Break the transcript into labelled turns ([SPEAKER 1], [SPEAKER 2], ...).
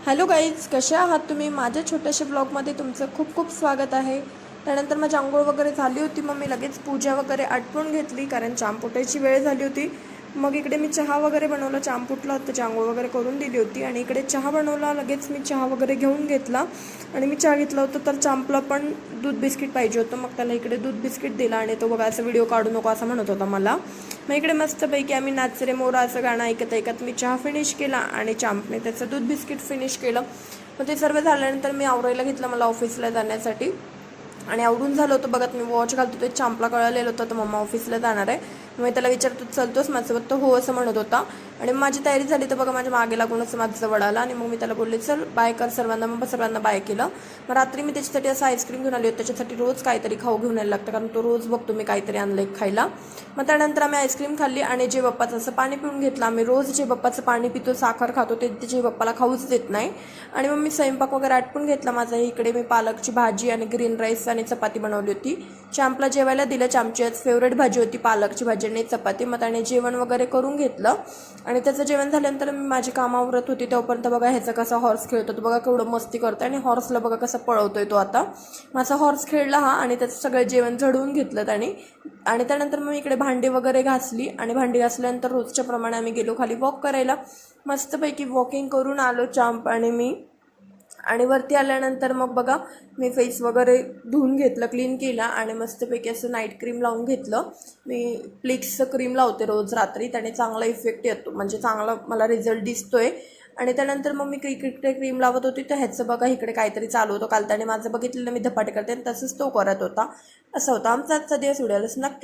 [SPEAKER 1] Hello guys, कशा आहात तुम्ही? माझ्या छोट्याशा ब्लॉगमध्ये तुमचं खूप खूप स्वागत आहे. त्यानंतर माझी आंघोळ वगैरे झाली होती. मग मी लगेच पूजा वगैरे आटपून घेतली, कारण चांपुटायची वेळ झाली होती. मग इकडे मी चहा वगैरे बनवला, चांपुटला, त्याची आंघोळ वगैरे करून दिली होती. आणि इकडे चहा बनवला, लगेच मी चहा वगैरे घेऊन घेतला. आणि मी चहा घेतला होता, तर चांपला पण दूध बिस्किट पाहिजे होतं. मग त्याला इकडे दूध बिस्किट दिला, आणि तो बघा असं व्हिडिओ काढू नको असं म्हणत होता मला. मग इकडे मस्तपैकी आम्ही नाच रे मोरा असं गाणं ऐकत ऐकत मी चहा फिनिश केला, आणि चांपने त्याचं दूध बिस्किट फिनिश केलं. मग ते सर्व झाल्यानंतर मी आवरायला घेतलं मला ऑफिसला जाण्यासाठी. आणि आवडून झालं होतं बघत, मी वॉच घालतो ते चांपला कळलेलं होतं, तर मम्मा ऑफिसला जाणार आहे. मी त्याला विचारतो चलतोस माझ्यासोबत, तो हो असं म्हणत होता. आणि माझी तयारी झाली तर बघा माझ्या मागे लागूनच माझं जवळ आला, आणि मग मी त्याला बोलले चल बाय कर सर्वांना. मग सर्वांना बाय केलं. मग रात्री मी त्याच्यासाठी असं आईस्क्रीम घेऊन आली होती. त्याच्यासाठी रोज काहीतरी खाऊ घेऊन यायला लागतं, कारण तो रोज बघतो मी काहीतरी आणलं एक खायला. मग त्यानंतर आम्ही आईस्क्रीम खाल्ली, आणि जे बाप्पाचं असं पाणी पिऊन घेतलं. आम्ही रोज जे बाप्पाचं पाणी पितो, साखर खातो, ते जे बाप्पाला खाऊच देत नाही. आणि मग मी स्वयंपाक वगैरे आटपून घेतला माझा. इकडे मी पालकची भाजी आणि ग्रीन राईस आणि चपाती बनवली होती. चांपला जेवायला दिलं. चामची आज फेवरेट भाजी होती पालकची भाजी आणि चपाती. मग त्याने जेवण वगैरे करून घेतलं, आणि त्याचं जेवण झाल्यानंतर मी माझी कामावरत होती. तोपर्यंत बघा ह्याचा कसा हॉर्स खेळतो, तो बघा केवढं मस्ती करतोय, आणि हॉर्सला बघा कसं पळवतोय तो. आता माझा हॉर्स खेळला हा, आणि त्याचं सगळं जेवण झडवून घेतलं त्याने. आणि त्यानंतर मग इकडे भांडी वगैरे घासली, आणि भांडी घासल्यानंतर रोजच्या प्रमाणे आम्ही गेलो खाली वॉक करायला. मस्तपैकी वॉकिंग करून आलो चांप आणि मी. आणि वरती आल्यानंतर मग बघा मी फेस वगैरे धुवून घेतलं, क्लीन केला, आणि मस्तपैकी असं नाईट क्रीम लावून घेतलं. मी प्लिक्सचं क्रीम लावते रोज रात्री, त्याने चांगला इफेक्ट येतो, म्हणजे चांगला मला रिझल्ट दिसतोय. आणि त्यानंतर मग मी इकडे क्रीम लावत होती, तर ह्याचं बघा इकडे काहीतरी चालू होतं. काल त्याने माझं बघितलेलं मी धपाटे करते, आणि तसंच तो करत होता. असं होतं आमचा आजचा दिवस. व्हिडिओला नक्की